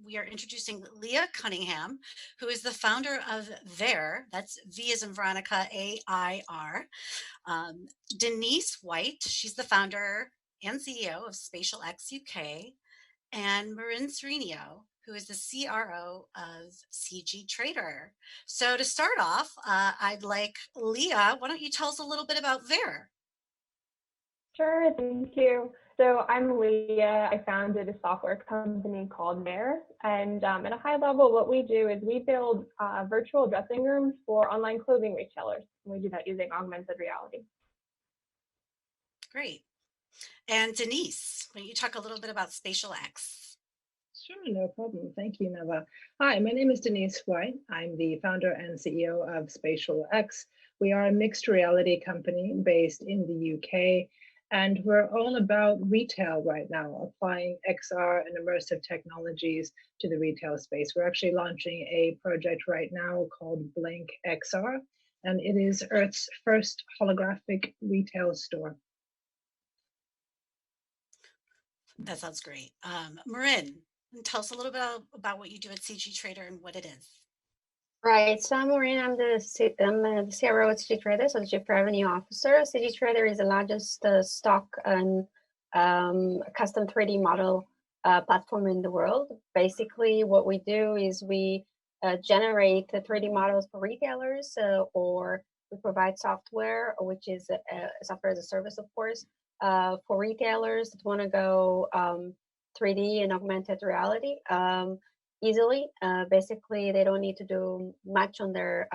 we are introducing Leah Cunningham, who is the founder of Vair. That's V as in Veronica, AIR. Um, Denise White, she's the founder and CEO of Spatialx UK, and Marin Serenio, who is the CRO of CGTrader. So to start off, I'd like Leah. Why don't you tell us a little bit about Vair? Sure, thank you. So I'm Leah. I founded a software company called Bear. And at a high level, what we do is we build virtual dressing rooms for online clothing retailers. And we do that using augmented reality. Great. And Denise, why don't you talk a little bit about Spatial X? Sure, no problem. Thank you, Nava. Hi, my name is Denise White. I'm the founder and CEO of Spatialx. We are a mixed reality company based in the UK, and we're all about retail right now, applying XR and immersive technologies to the retail space. We're actually launching a project right now called Blink XR, and it is Earth's first holographic retail store. That sounds great. Marin, tell us a little bit about what you do at CG Trader and what it is. Right, so I'm Maureen. I'm the CRO at CGTrader, so the Chief Revenue Officer. CGTrader is the largest stock and custom 3D model platform in the world. Basically, what we do is we generate the 3D models for retailers, or we provide software, which is software as a service, of course, for retailers that want to go 3D and augmented reality. Easily. Basically, they don't need to do much on their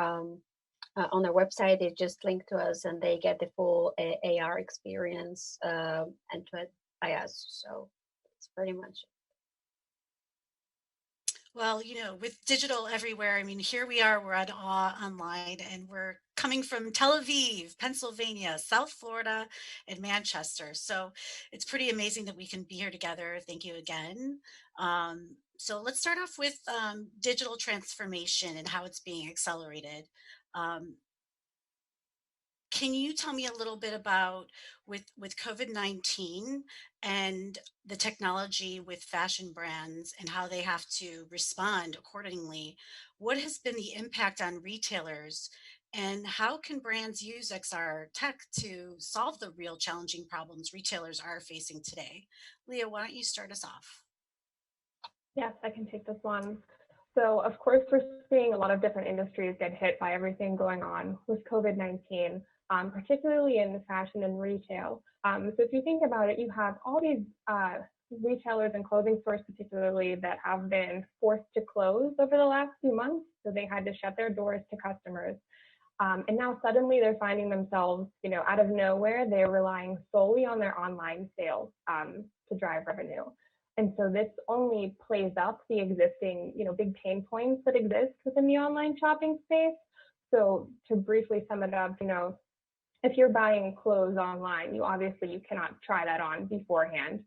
website. They just link to us and they get the full AR experience and to it by us. So it's pretty much Well, with digital everywhere, I mean, here we are, we're at Awe Online, and we're coming from Tel Aviv, Pennsylvania, South Florida, and Manchester. So it's pretty amazing that we can be here together. Thank you again. So let's start off with digital transformation and how it's being accelerated. Um, can you tell me a little bit about with COVID-19 and the technology with fashion brands and how they have to respond accordingly? What has been the impact on retailers and how can brands use XR tech to solve the real challenging problems retailers are facing today? Leah, why don't you start us off? Yes, I can take this one. So, of course, we're seeing a lot of different industries get hit by everything going on with COVID-19, particularly in fashion and retail. So, if you think about it, you have all these retailers and clothing stores, particularly, that have been forced to close over the last few months. So, they had to shut their doors to customers. And now suddenly they're finding themselves, out of nowhere, they're relying solely on their online sales to drive revenue. And so this only plays up the existing, big pain points that exist within the online shopping space. So to briefly sum it up, if you're buying clothes online, you cannot try that on beforehand,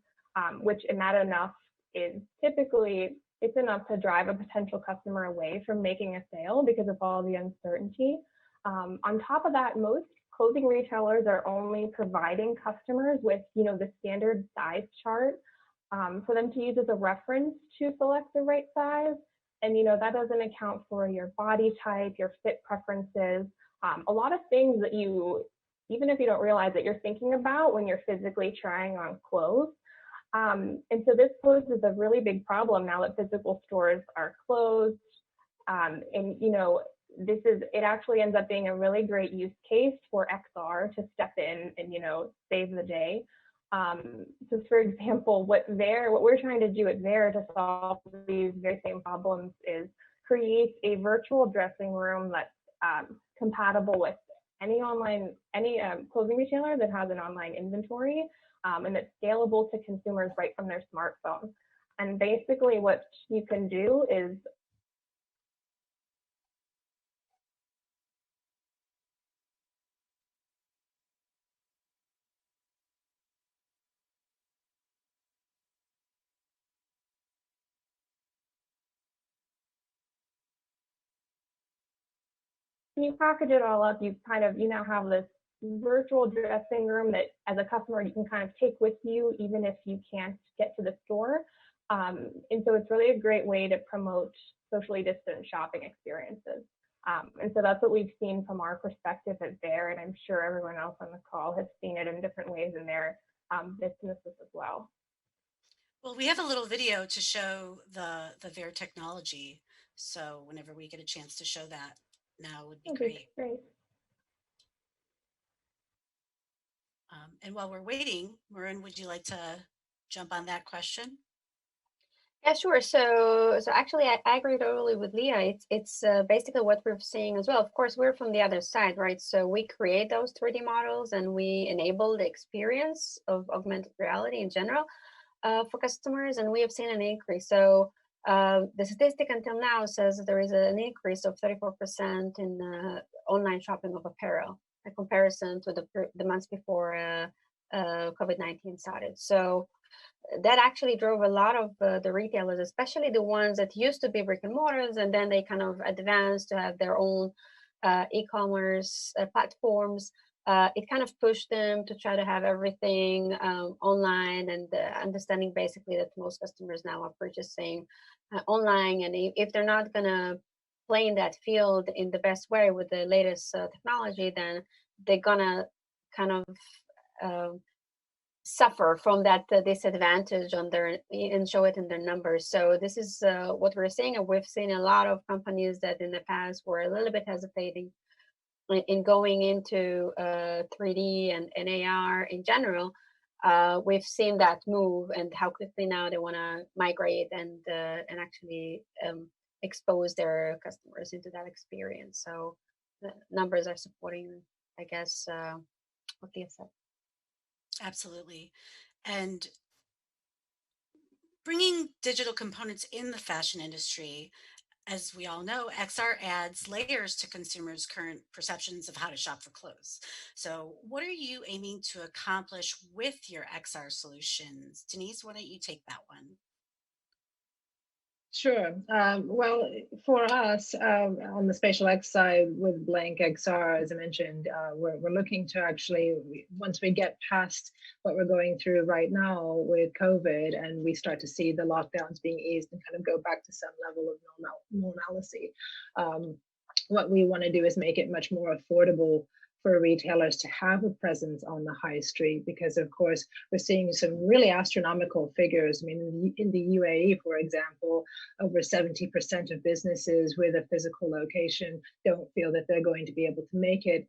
which and that enough is typically it's enough to drive a potential customer away from making a sale because of all the uncertainty. On top of that, most clothing retailers are only providing customers with, the standard size chart for them to use as a reference to select the right size. And, that doesn't account for your body type, your fit preferences, a lot of things that even if you don't realize that you're thinking about when you're physically trying on clothes. And so this poses a really big problem now that physical stores are closed. It actually ends up being a really great use case for XR to step in and, save the day. So for example, what we're trying to do at Vair to solve these very same problems is create a virtual dressing room that's compatible with any clothing retailer that has an online inventory, and that's scalable to consumers right from their smartphone. And basically what you can do is when you package it all up, you now have this virtual dressing room that as a customer you can kind of take with you even if you can't get to the store. And so it's really a great way to promote socially distant shopping experiences. And so that's what we've seen from our perspective at Bear, and I'm sure everyone else on the call has seen it in different ways in their businesses as well. Well, we have a little video to show the Veer technology. So whenever we get a chance to show that now would be That'd be great. great. And while we're waiting, Marin, would you like to jump on that question? Yeah, sure. So actually, I agree totally with Leah. It's basically what we're seeing as well. Of course, we're from the other side, right? So we create those 3D models and we enable the experience of augmented reality in general for customers, and we have seen an increase. So the statistic until now says that there is an increase of 34% in online shopping of apparel in comparison to the months before COVID-19 started. So that actually drove a lot of the retailers, especially the ones that used to be brick and mortars, and then they kind of advanced to have their own e-commerce platforms. It kind of pushed them to try to have everything online, and understanding basically that most customers now are purchasing online, and if they're not gonna play in that field in the best way with the latest technology, then they're gonna kind of um, suffer from that disadvantage on their and show it in their numbers. So this is what we're seeing, and we've seen a lot of companies that in the past were a little bit hesitating in going into 3D and AR in general. We've seen that move and how quickly now they want to migrate and actually expose their customers into that experience. So the numbers are supporting, I guess, what Leah said. Absolutely. And bringing digital components in the fashion industry, as we all know, XR adds layers to consumers' current perceptions of how to shop for clothes. So, what are you aiming to accomplish with your XR solutions? Denise, why don't you take that one? Sure. Well, for us on the Spatialx side with Blank XR, as I mentioned, we're looking to actually, once we get past what we're going through right now with COVID and we start to see the lockdowns being eased and kind of go back to some level of normalcy, what we want to do is make it much more affordable for retailers to have a presence on the high street, because of course we're seeing some really astronomical figures. I mean, in the UAE, for example, over 70% of businesses with a physical location don't feel that they're going to be able to make it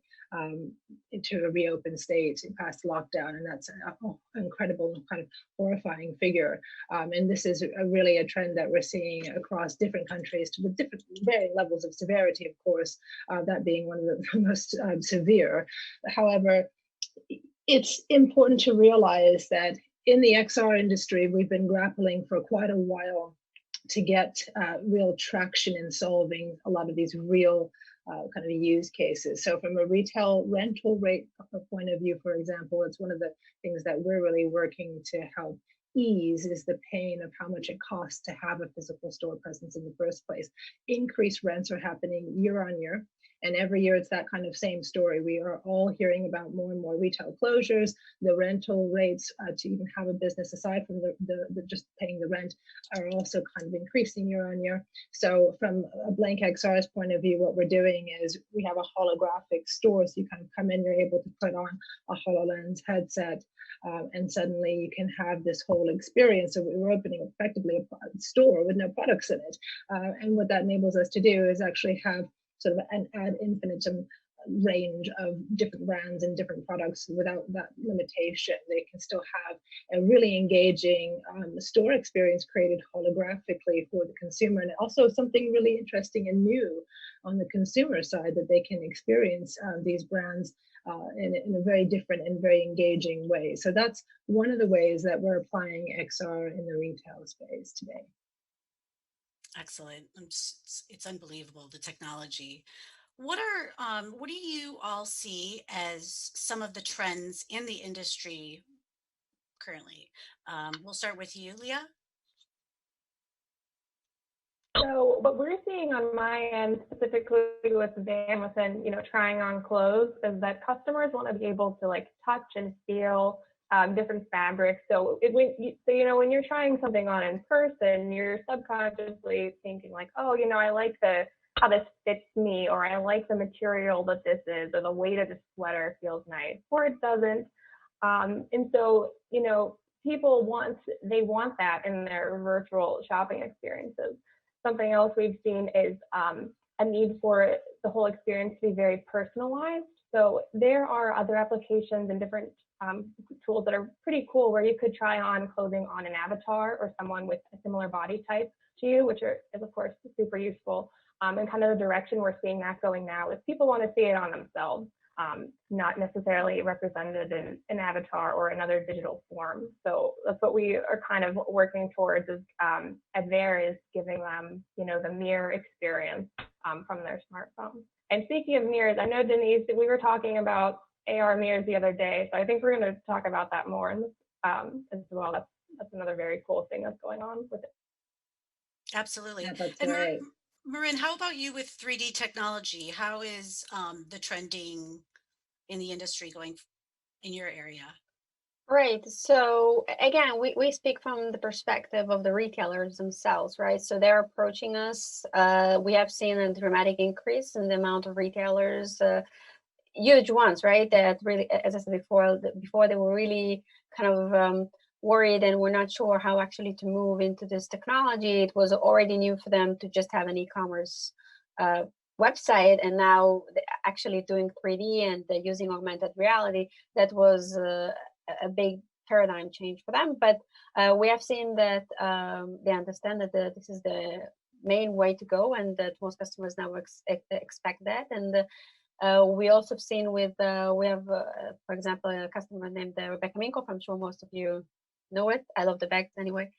into a reopened state past lockdown, and that's an incredible, kind of horrifying figure. And this is really a trend that we're seeing across different countries with different varying levels of severity, of course, that being one of the most severe. However, it's important to realize that in the XR industry, we've been grappling for quite a while to get real traction in solving a lot of these real kind of use cases. So from a retail rental rate point of view, for example, it's one of the things that we're really working to help ease is the pain of how much it costs to have a physical store presence in the first place. Increased rents are happening year on year. And every year it's that kind of same story. We are all hearing about more and more retail closures. The rental rates to even have a business aside from the just paying the rent are also kind of increasing year on year. So from a Blank XR's point of view, what we're doing is we have a holographic store. So you kind of come in, you're able to put on a HoloLens headset, and suddenly you can have this whole experience. So we're opening effectively a store with no products in it. And what that enables us to do is actually have sort of an ad infinitum range of different brands and different products without that limitation. They can still have a really engaging store experience created holographically for the consumer, and also something really interesting and new on the consumer side, that they can experience these brands in a very different and very engaging way. So that's one of the ways that we're applying XR in the retail space today. Excellent. It's unbelievable, the technology. What do you all see as some of the trends in the industry currently? We'll start with you, Leah. So what we're seeing on my end, specifically with Van and trying on clothes, is that customers want to be able to like touch and feel different fabrics. So when you're trying something on in person, you're subconsciously thinking like, oh, I like the how this fits me, or I like the material that this is, or the weight of the sweater feels nice, or it doesn't. And so, people want that in their virtual shopping experiences. Something else we've seen is a need for the whole experience to be very personalized. So there are other applications and different tools that are pretty cool where you could try on clothing on an avatar or someone with a similar body type to you, is of course super useful. And kind of the direction we're seeing that going now is people want to see it on themselves, not necessarily represented in an avatar or another digital form. So that's what we are kind of working towards is at There is giving them, the mirror experience from their smartphone. And speaking of mirrors, I know, Denise, that we were talking about AR mirrors the other day. So I think we're going to talk about that more as well. That's another very cool thing that's going on with it. Yeah, Absolutely. that's And right. Marin, how about you with 3D technology? How is the trending in the industry going in your area? Right. So again, we speak from the perspective of the retailers themselves, right? So they're approaching us. We have seen a dramatic increase in the amount of retailers, huge ones, right? That really, as I said before, before they were really kind of worried and were not sure how actually to move into this technology. It was already new for them to just have an e-commerce uh, website, and now they're actually doing 3D and they're using augmented reality. That was a big paradigm change for them. But we have seen that they understand that this is the main way to go, and that most customers now expect that. And we also have seen we have, for example, a customer named Rebecca Minkoff. I'm sure most of you know it. I love the bags anyway.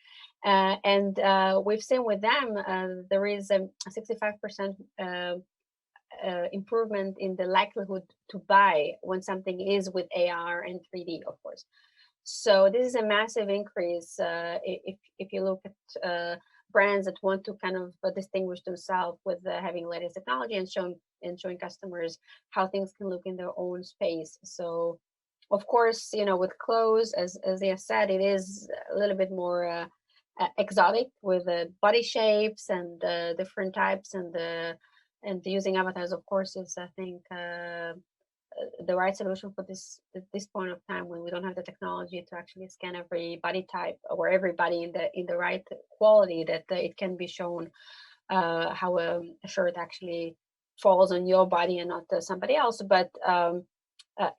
And we've seen with them, there is a 65% improvement in the likelihood to buy when something is with AR and 3D, of course. So this is a massive increase if you look at brands that want to kind of distinguish themselves with having latest technology and showing customers how things can look in their own space. So, of course, with clothes, as they have said, it is a little bit more exotic with body shapes and different types, and using avatars, of course, is I think the right solution for this at this point of time when we don't have the technology to actually scan every body type or everybody in the right quality that it can be shown how a shirt actually falls on your body and not somebody else. But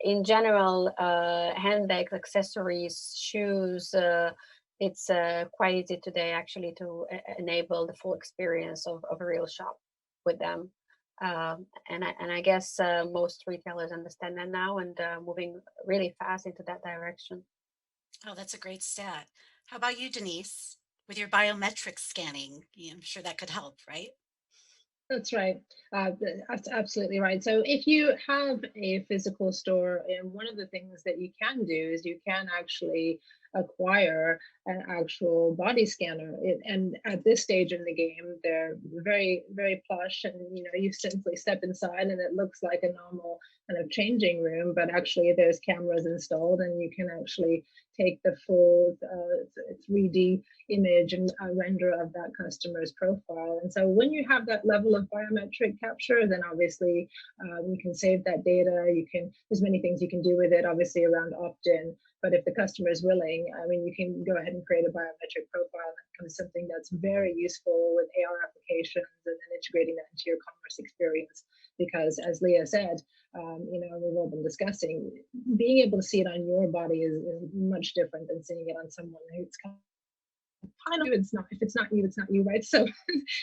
in general, handbags, accessories, shoes, it's quite easy today actually to enable the full experience of a real shop with them. And I guess most retailers understand that now and moving really fast into that direction. Oh, that's a great stat. How about you, Denise? With your biometric scanning, I'm sure that could help, right? That's right. That's absolutely right. So if you have a physical store, and one of the things that you can do is you can actually acquire an actual body scanner. And at this stage in the game, they're very, very plush, and you simply step inside, and it looks like a normal kind of changing room, but actually there's cameras installed, and you can actually take the full 3D image and a render of that customer's profile. And so when you have that level of biometric capture, then obviously you can save that data. There's many things you can do with it, obviously around opt-in. But if the customer is willing, I mean, you can go ahead and create a biometric profile. That becomes something that's very useful with AR applications, and then integrating that into your commerce experience. Because as Leah said, we've all been discussing, being able to see it on your body is much different than seeing it on someone who's kind of it's not, if it's not you, it's not you, right? So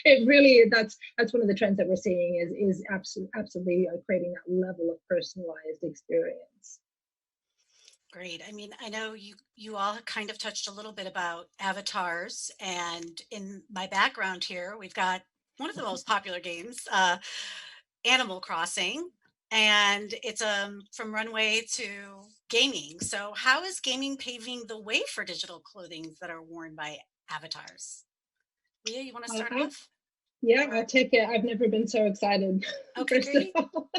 it really, that's one of the trends that we're seeing is absolutely creating that level of personalized experience. Great. I mean, I know you all kind of touched a little bit about avatars, and in my background here, we've got one of the most popular games, Animal Crossing, and it's from runway to gaming. So, how is gaming paving the way for digital clothing that are worn by avatars? Leah, you want to I, start I off? Yeah, Or I'll take it. I've never been so excited, okay, first of great. all,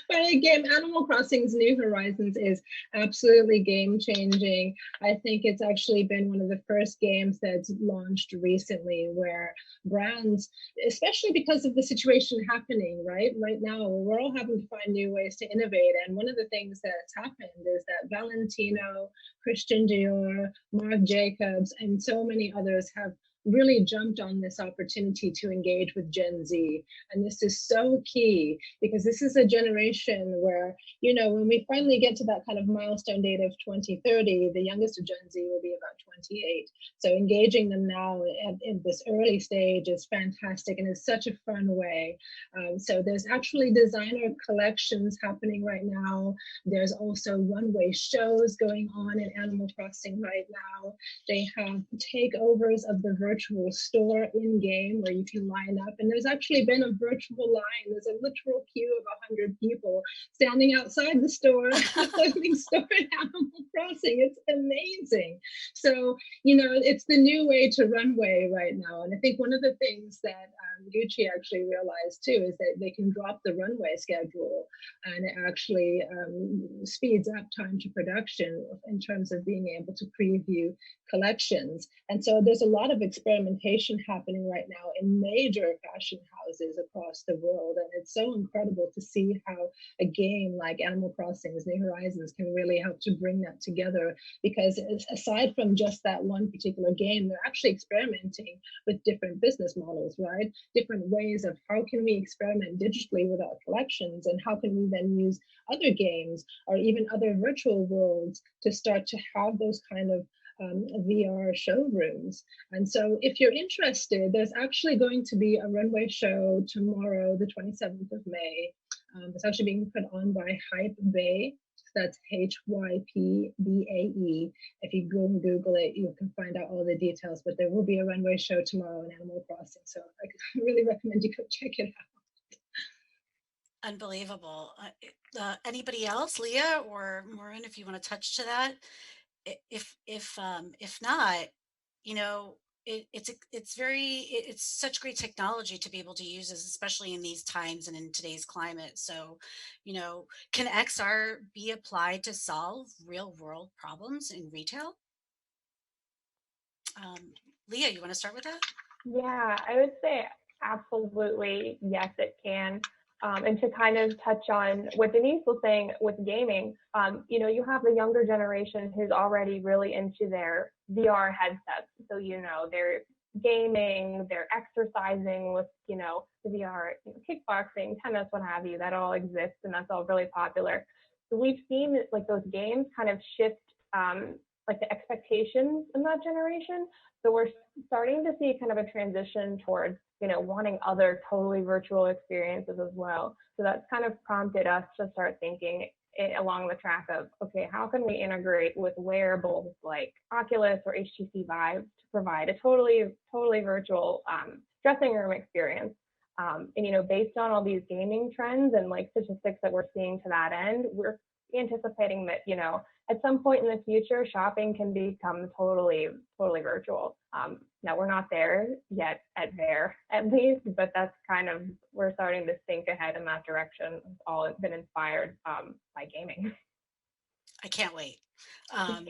by a game. Animal Crossing's New Horizons is absolutely game changing. I think it's actually been one of the first games that's launched recently where brands, especially because of the situation happening right now, we're all having to find new ways to innovate. And one of the things that's happened is that Valentino, Christian Dior, Marc Jacobs, and so many others have really jumped on this opportunity to engage with Gen Z. And this is so key because this is a generation where, when we finally get to that kind of milestone date of 2030, the youngest of Gen Z will be about 28. So engaging them now in this early stage is fantastic and is such a fun way. So there's actually designer collections happening right now. There's also runway shows going on in Animal Crossing right now. They have takeovers of the virtual store in game where you can line up. And there's actually been a virtual line. There's a literal queue of 100 people standing outside the store, the clothing store in Animal Crossing. It's amazing. So, it's the new way to runway right now. And I think one of the things that Gucci actually realized too is that they can drop the runway schedule and it actually speeds up time to production in terms of being able to preview collections. And so there's a lot of experimentation happening right now in major fashion houses across the world. And it's so incredible to see how a game like Animal Crossing's New Horizons can really help to bring that together. Because aside from just that one particular game, they're actually experimenting with different business models, right? Different ways of how can we experiment digitally with our collections and how can we then use other games or even other virtual worlds to start to have those kind of VR showrooms. And so if you're interested, there's actually going to be a runway show tomorrow, the 27th of May. It's actually being put on by Hype Bay. That's HYPBAE. If you go and Google it, you can find out all the details. But there will be a runway show tomorrow in Animal Crossing. So I really recommend you go check it out. Unbelievable. Anybody else, Leah or Maureen, if you want to touch to that? If not, you know, it's such great technology to be able to use this, especially in these times and in today's climate. So, can XR be applied to solve real world problems in retail? Um, Leah, you want to start with that? Yeah, I would say absolutely yes, it can. And to kind of touch on what Denise was saying with gaming, you have the younger generation who's already really into their VR headsets. So, they're gaming, they're exercising with, the VR, kickboxing, tennis, what have you, that all exists and that's all really popular. So we've seen like those games kind of shift like the expectations in that generation. So we're starting to see kind of a transition towards, wanting other totally virtual experiences as well. So that's kind of prompted us to start thinking along the track of, okay, how can we integrate with wearables like Oculus or HTC Vive to provide a totally virtual dressing room experience. And based on all these gaming trends and like statistics that we're seeing to that end, we're anticipating that at some point in the future, shopping can become totally virtual. Now we're not there yet at least, but that's kind of, we're starting to think ahead in that direction. It's all been inspired by gaming. I can't wait. Um,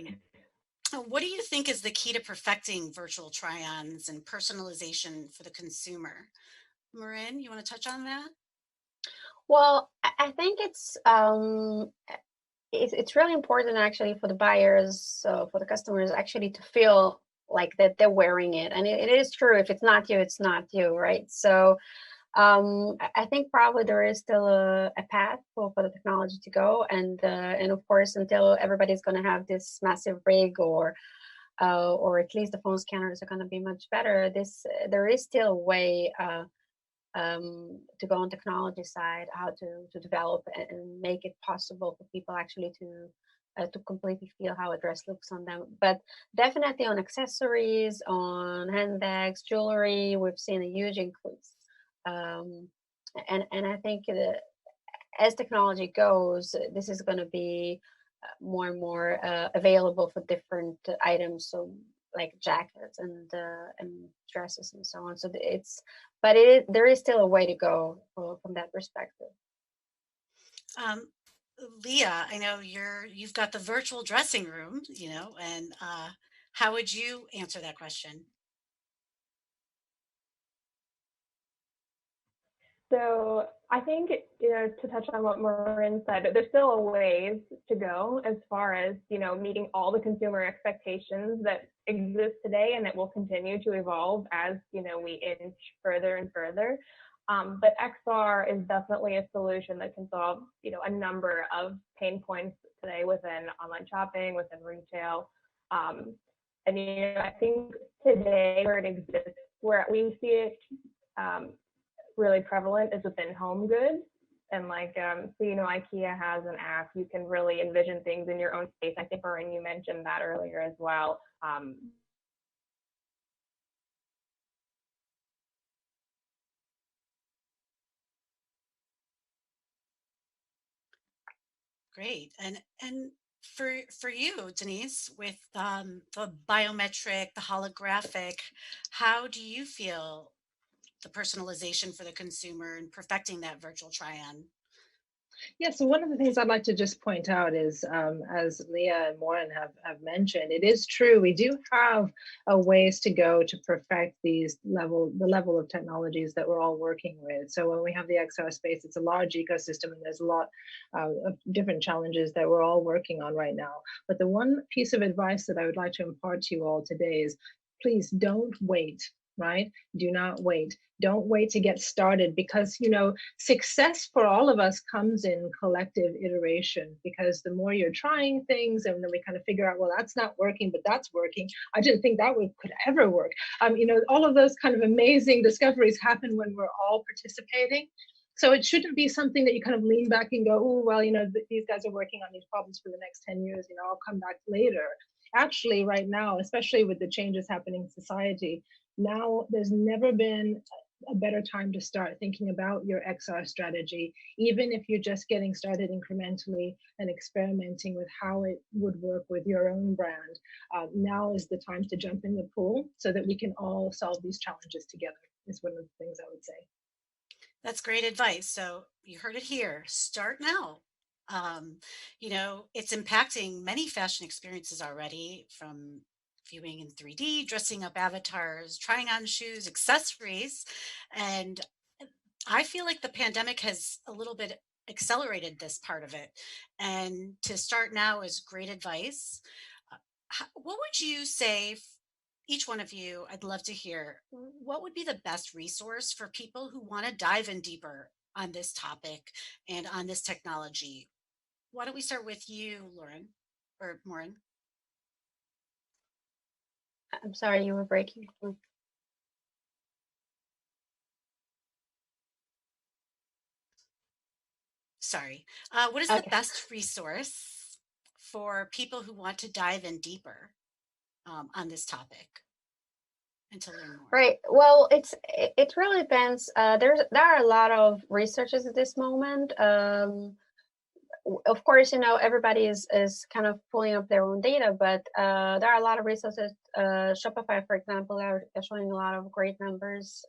what do you think is the key to perfecting virtual try-ons and personalization for the consumer? Marin, you want to touch on that? Well, I think it's really important actually for the buyers, so for the customers actually to feel like that they're wearing it. And it is true, if it's not you, it's not you, right? So I think probably there is still a path for the technology to go, and of course until everybody's going to have this massive rig or at least the phone scanners are going to be much better. There is still a way to go on technology side, how to develop and make it possible for people actually to completely feel how a dress looks on them. But definitely on accessories, on handbags, jewelry, we've seen a huge increase. Um, and I think as technology goes, this is going to be more and more available for different items. So like jackets and dresses and so on. So there is still a way to go from that perspective. Um, Leah, I know you've got the virtual dressing room, and how would you answer that question? So I think, to touch on what Marin said, there's still a ways to go as far as, meeting all the consumer expectations that exist today and that will continue to evolve as, we inch further and further. But XR is definitely a solution that can solve, a number of pain points today within online shopping, within retail. And, I think today where it exists, where we see it, really prevalent is within home goods. And so IKEA has an app. You can really envision things in your own space. I think, Maureen, you mentioned that earlier as well. Great. And for you, Denise, with the biometric, the holographic, how do you feel the personalization for the consumer and perfecting that virtual try-on? Yeah, so one of the things I'd like to just point out is, as Leah and Warren have mentioned, it is true. We do have a ways to go to perfect the level of technologies that we're all working with. So when we have the XR space, it's a large ecosystem and there's a lot of different challenges that we're all working on right now. But the one piece of advice that I would like to impart to you all today is please don't wait, right? Do not wait. Don't wait to get started because, success for all of us comes in collective iteration because the more you're trying things and then we kind of figure out, well, that's not working, but that's working. I didn't think that could ever work. All of those kind of amazing discoveries happen when we're all participating. So it shouldn't be something that you kind of lean back and go, oh, well, these guys are working on these problems for the next 10 years, I'll come back later. Actually, right now, especially with the changes happening in society, now there's never been a better time to start thinking about your XR strategy, even if you're just getting started incrementally and experimenting with how it would work with your own brand. Now is the time to jump in the pool so that we can all solve these challenges together, is one of the things I would say. That's great advice. So you heard it here. Start now. It's impacting many fashion experiences already, from viewing in 3D, dressing up avatars, trying on shoes, accessories. And I feel like the pandemic has a little bit accelerated this part of it. And to start now is great advice. What would you say, each one of you? I'd love to hear what would be the best resource for people who want to dive in deeper on this topic and on this technology. Why don't we start with you, Lauren or Maureen? I'm sorry, you were breaking. Sorry. What is the Okay. best resource for people who want to dive in deeper on this topic and to learn more? Right. Well, it really depends. There are a lot of researchers at this moment. Of course, everybody is kind of pulling up their own data, but there are a lot of resources. Shopify, for example, are showing a lot of great numbers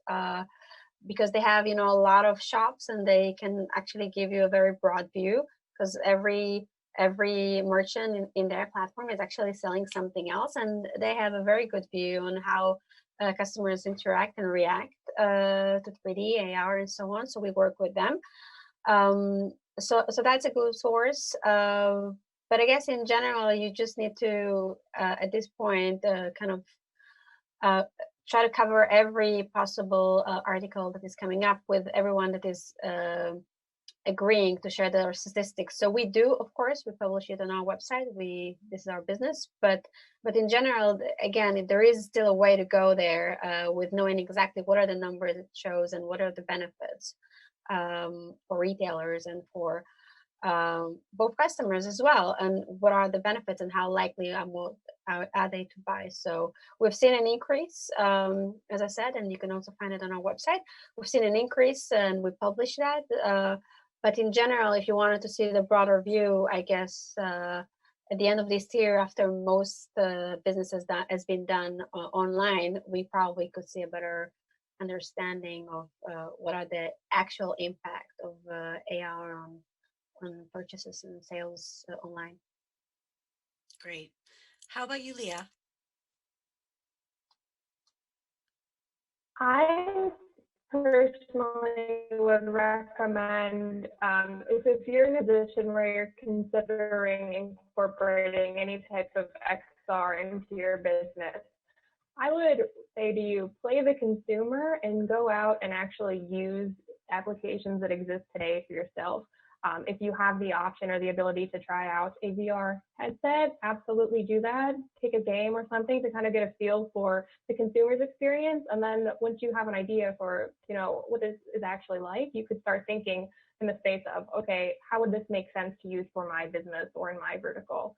because they have a lot of shops and they can actually give you a very broad view because every merchant in their platform is actually selling something else, and they have a very good view on how customers interact and react to 3D, AR, and so on. So we work with them. So that's a good source. But I guess in general, you just need to, at this point, kind of try to cover every possible article that is coming up with everyone that is agreeing to share their statistics. So we do, of course, we publish it on our website. This is our business, but in general, again, there is still a way to go there with knowing exactly what are the numbers it shows and what are the benefits for retailers and for both customers as well, and what are the benefits and how likely are they to buy. So we've seen an increase, as I said, and you can also find it on our website. We've seen an increase and we publish that. But in general, if you wanted to see the broader view, I guess at the end of this year, after most businesses that has been done online, we probably could see a better understanding of what are the actual impact of AR on purchases and sales online. Great. How about you, Leah? I personally would recommend if you're in a position where you're considering incorporating any type of XR into your business, I would say to you, play the consumer and go out and actually use applications that exist today for yourself. If you have the option or the ability to try out a VR headset, absolutely do that. Take a game or something to kind of get a feel for the consumer's experience. And then once you have an idea for, what this is actually like, you could start thinking in the space of, okay, how would this make sense to use for my business or in my vertical?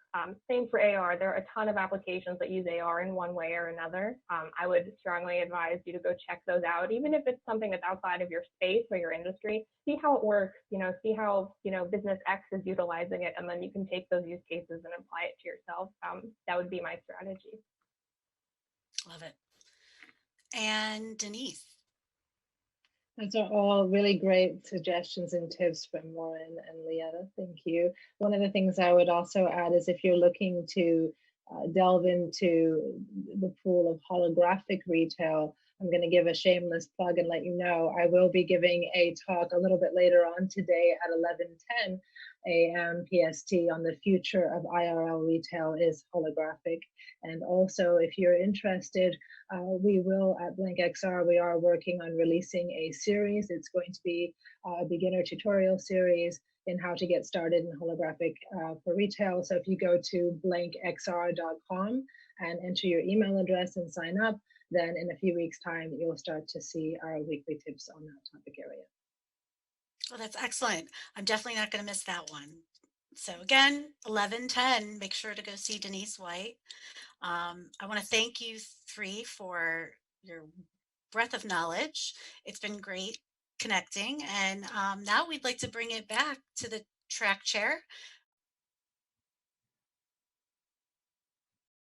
Same for AR. There are a ton of applications that use AR in one way or another. I would strongly advise you to go check those out, even if it's something that's outside of your space or your industry. See how it works, see how, business X is utilizing it, and then you can take those use cases and apply it to yourself. That would be my strategy. Love it. And Denise. Those are all really great suggestions and tips from Lauren and Leah. Thank you. One of the things I would also add is if you're looking to delve into the pool of holographic retail, I'm going to give a shameless plug and let you know I will be giving a talk a little bit later on today at 11:10 a.m. PST on the future of IRL retail is holographic. And also, if you're interested, we will at BlinkXR, we are working on releasing a series. It's going to be a beginner tutorial series in how to get started in holographic for retail. So if you go to blankxr.com and enter your email address and sign up, then in a few weeks' time, you'll start to see our weekly tips on that topic area. Well, that's excellent. I'm definitely not going to miss that one. So again, 11:10. Make sure to go see Denise White. I want to thank you three for your breadth of knowledge. It's been great connecting. And now we'd like to bring it back to the track chair